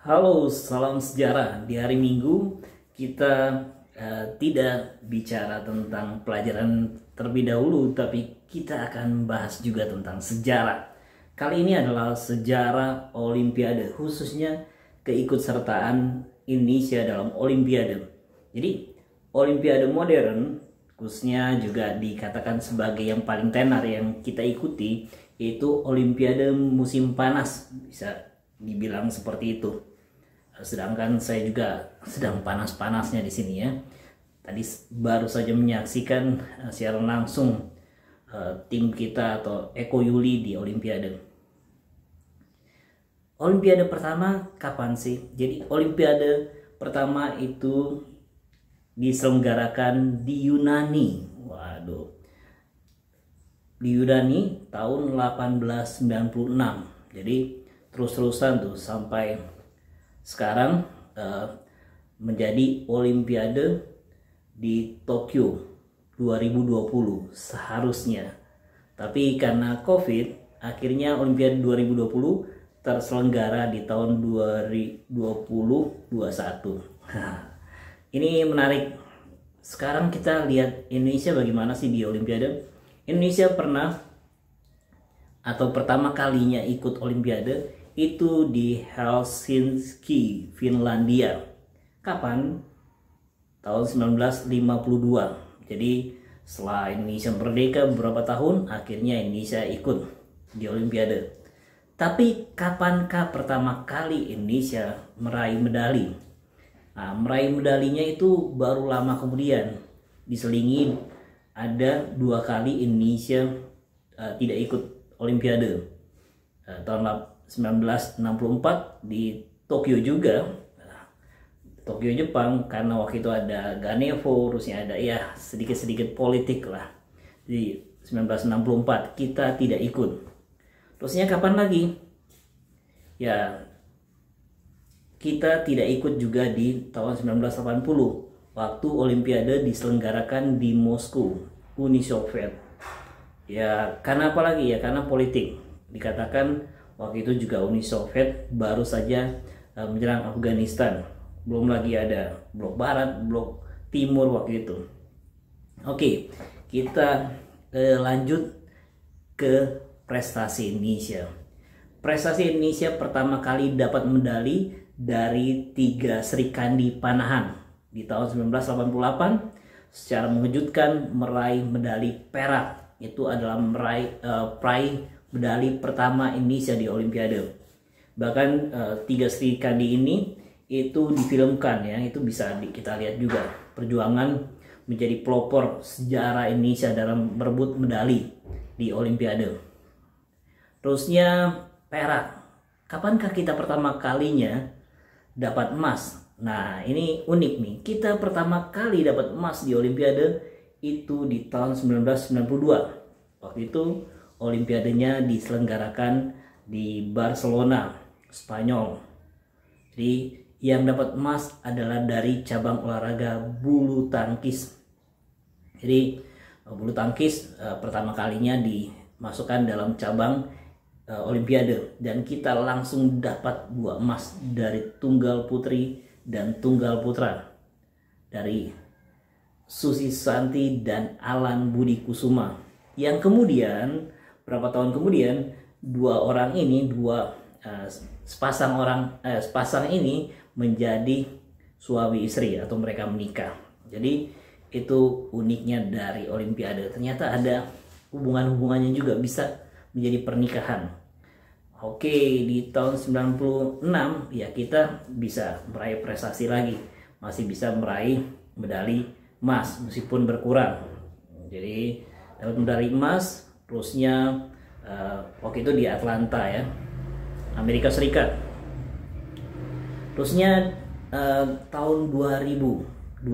Halo, salam sejarah. Di hari Minggu kita tidak bicara tentang pelajaran terlebih dahulu, tapi kita akan bahas juga tentang sejarah. Kali ini adalah sejarah Olimpiade, khususnya keikutsertaan Indonesia dalam Olimpiade. Jadi, Olimpiade modern, khususnya juga dikatakan sebagai yang paling tenar yang kita ikuti, yaitu Olimpiade musim panas, bisa dibilang seperti itu. Sedangkan saya juga sedang panas-panasnya di sini ya. Tadi baru saja menyaksikan secara langsung tim kita atau Eko Yuli di Olimpiade. Olimpiade pertama kapan sih? Jadi Olimpiade pertama itu diselenggarakan di Yunani. Waduh. Di Yunani tahun 1896. Jadi terus-terusan tuh sampai sekarang menjadi Olimpiade di Tokyo 2020 seharusnya. Tapi karena COVID, akhirnya Olimpiade 2020 terselenggara di tahun 2021. Ini menarik. Sekarang kita lihat Indonesia bagaimana sih di Olimpiade. Indonesia pernah atau pertama kalinya ikut Olimpiade itu di Helsinki, Finlandia. Kapan? Tahun 1952. Jadi setelah Indonesia merdeka beberapa tahun, akhirnya Indonesia ikut di Olimpiade. Tapi kapankah pertama kali Indonesia meraih medali? Nah, meraih medalinya itu baru lama kemudian. Diselingi ada 2 kali Indonesia tidak ikut Olimpiade. Tahun 1964 di Tokyo juga, Tokyo Jepang, karena waktu itu ada Ganevo, terusnya ada ya sedikit-sedikit politik lah. Di 1964 kita tidak ikut. Terusnya kapan lagi? Ya kita tidak ikut juga di tahun 1980 waktu Olimpiade diselenggarakan di Moskow, Uni Soviet. Ya karena apa lagi ya? Karena politik. Dikatakan waktu itu juga Uni Soviet baru saja menyerang Afghanistan. Belum lagi ada blok barat, blok timur waktu itu. Oke, kita lanjut ke prestasi Indonesia. Prestasi Indonesia pertama kali dapat medali dari 3 Serikandi Panahan di tahun 1988. Secara mengejutkan meraih medali perak. Itu adalah peraih medali pertama Indonesia di Olimpiade. Bahkan 3 Serikandi ini itu difilmkan ya, itu bisa kita lihat juga perjuangan menjadi pelopor sejarah Indonesia dalam merebut medali di Olimpiade. Terusnya perak. Kapankah kita pertama kalinya dapat emas? Nah ini unik nih, kita pertama kali dapat emas di Olimpiade itu di tahun 1992. Waktu itu Olimpiadenya diselenggarakan di Barcelona, Spanyol. Jadi yang dapat emas adalah dari cabang olahraga bulu tangkis. Jadi bulu tangkis pertama kalinya dimasukkan dalam cabang Olimpiade, dan kita langsung dapat 2 emas dari tunggal putri dan tunggal putra dari Susi Santi dan Alan Budi Kusuma. Yang kemudian berapa tahun kemudian sepasang ini menjadi suami istri atau mereka menikah. Jadi itu uniknya dari Olimpiade. Ternyata ada hubungannya juga bisa menjadi pernikahan. Oke, di tahun 96 ya kita bisa meraih prestasi lagi. Masih bisa meraih medali emas meskipun berkurang. Jadi dapat medali emas. Terusnya waktu itu di Atlanta ya, Amerika Serikat. Terusnya tahun 2000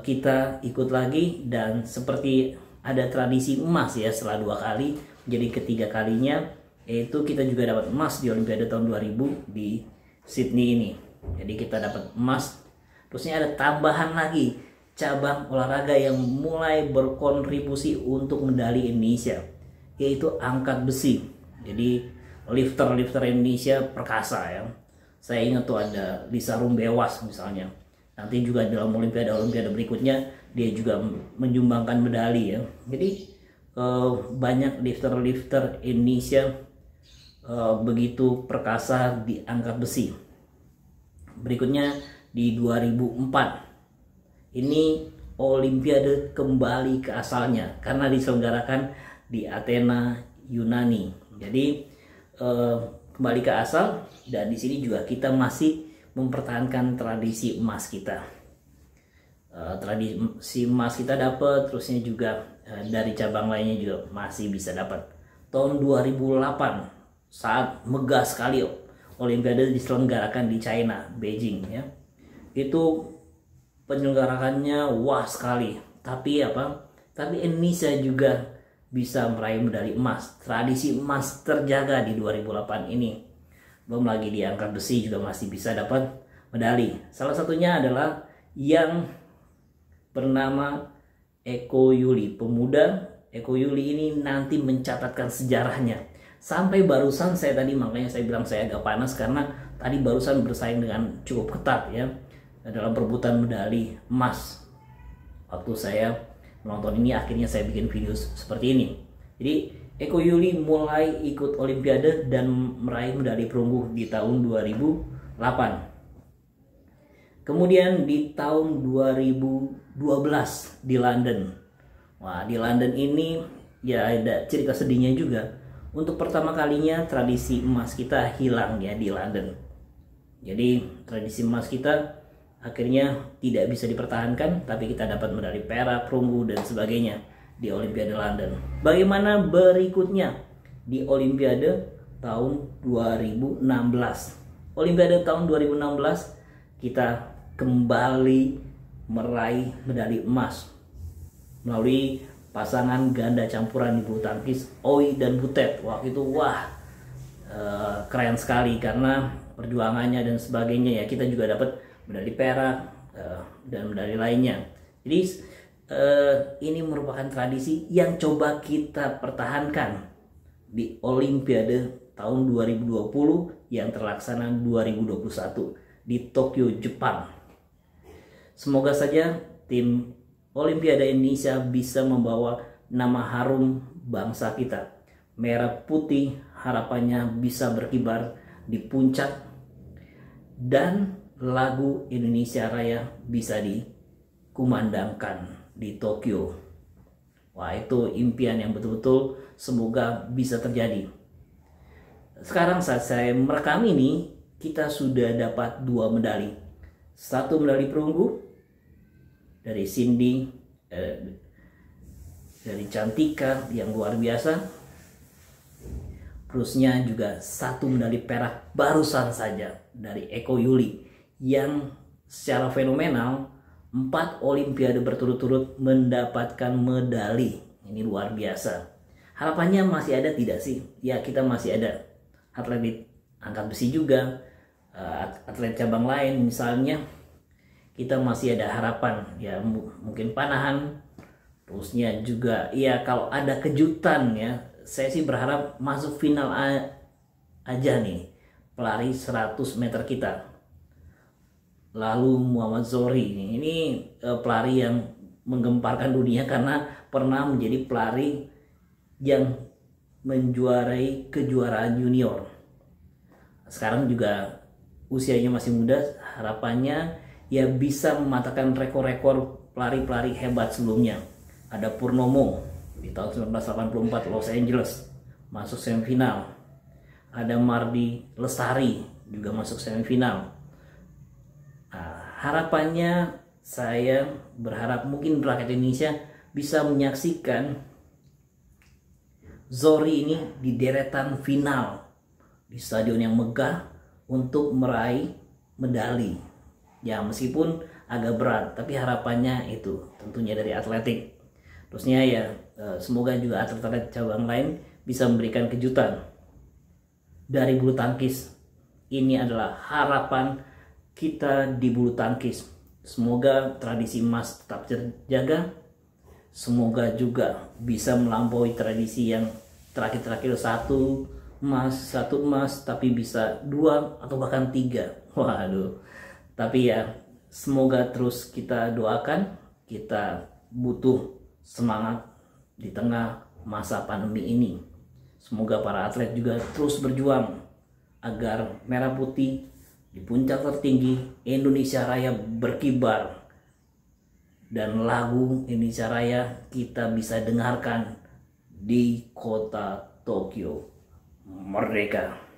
kita ikut lagi, dan seperti ada tradisi emas ya, setelah 2 kali jadi ketiga kalinya, yaitu kita juga dapat emas di Olimpiade tahun 2000 di Sydney ini. Jadi kita dapat emas. Terusnya ada tambahan lagi cabang olahraga yang mulai berkontribusi untuk medali Indonesia, yaitu angkat besi. Jadi lifter Indonesia perkasa ya. Saya ingat tuh ada Lisa Rumbewas misalnya. Nanti juga dalam olimpiade berikutnya dia juga menyumbangkan medali ya. Jadi banyak lifter Indonesia begitu perkasa di angkat besi. Berikutnya di 2004 ini olimpiade kembali ke asalnya karena diselenggarakan di Athena, Yunani. Jadi kembali ke asal, dan di sini juga kita masih mempertahankan tradisi emas kita. Tradisi emas kita dapat, terusnya juga dari cabang lainnya juga masih bisa dapat. Tahun 2008 saat megah sekali olimpiade diselenggarakan di China, Beijing ya. Itu penyelenggarakannya wah sekali. Tapi Indonesia juga bisa meraih medali emas. Tradisi emas terjaga di 2008 ini. Belum lagi di angkat besi juga masih bisa dapat medali. Salah satunya adalah yang bernama Eko Yuli. Pemuda Eko Yuli ini nanti mencatatkan sejarahnya. Sampai barusan makanya saya bilang saya agak panas karena tadi barusan bersaing dengan cukup ketat ya dalam perebutan medali emas. Waktu saya menonton ini akhirnya saya bikin video seperti ini. Jadi Eko Yuli mulai ikut olimpiade dan meraih medali perunggu di tahun 2008. Kemudian di tahun 2012 di London. Wah, di London ini ya ada cerita sedihnya juga. Untuk pertama kalinya tradisi emas kita hilang ya di London. Jadi tradisi emas kita akhirnya tidak bisa dipertahankan, tapi kita dapat medali perak, perunggu dan sebagainya di Olimpiade London. Bagaimana berikutnya di Olimpiade tahun 2016? Olimpiade tahun 2016 kita kembali meraih medali emas melalui pasangan ganda campuran di bulu tangkis Oi dan Butet. Keren sekali karena perjuangannya dan sebagainya ya. Kita juga dapat medali perak dan medali lainnya. Jadi ini merupakan tradisi yang coba kita pertahankan di Olimpiade tahun 2020 yang terlaksana 2021 di Tokyo, Jepang. Semoga saja tim Olimpiade Indonesia bisa membawa nama harum bangsa kita. Merah putih harapannya bisa berkibar di puncak dan lagu Indonesia Raya bisa dikumandangkan di Tokyo. Wah, itu impian yang betul-betul semoga bisa terjadi. Sekarang saat saya merekam ini, kita sudah dapat 2 medali. 1 medali perunggu dari Cindy, dari Cantika yang luar biasa. Terusnya juga 1 medali perak barusan saja dari Eko Yuli yang secara fenomenal 4 olimpiade berturut-turut mendapatkan medali. Ini luar biasa. Harapannya masih ada tidak sih? Ya, kita masih ada atlet angkat besi juga, atlet cabang lain misalnya. Kita masih ada harapan ya, mungkin panahan. Terusnya juga ya kalau ada kejutan ya, saya sih berharap masuk final aja nih pelari 100 meter kita. Lalu Muhammad Zohri ini pelari yang menggemparkan dunia karena pernah menjadi pelari yang menjuarai kejuaraan junior. Sekarang juga usianya masih muda, harapannya ya bisa mematahkan rekor-rekor pelari-pelari hebat sebelumnya. Ada Purnomo di tahun 1984 Los Angeles masuk semifinal. Ada Mardi Lestari juga masuk semifinal. Harapannya saya berharap mungkin rakyat Indonesia bisa menyaksikan Zohri ini di deretan final di stadion yang megah untuk meraih medali. Ya meskipun agak berat, tapi harapannya itu tentunya dari atletik. Terusnya ya semoga juga atlet-atlet cabang lain bisa memberikan kejutan. Dari bulu tangkis, ini adalah harapan kita di bulu tangkis. Semoga tradisi emas tetap terjaga. Semoga juga bisa melampaui tradisi yang terakhir-terakhir 1, satu emas tapi bisa 2 atau bahkan 3. Waduh. Tapi ya semoga terus kita doakan, kita butuh semangat di tengah masa pandemi ini. Semoga para atlet juga terus berjuang agar merah putih di puncak tertinggi Indonesia Raya berkibar, dan lagu Indonesia Raya kita bisa dengarkan di kota Tokyo. Merdeka!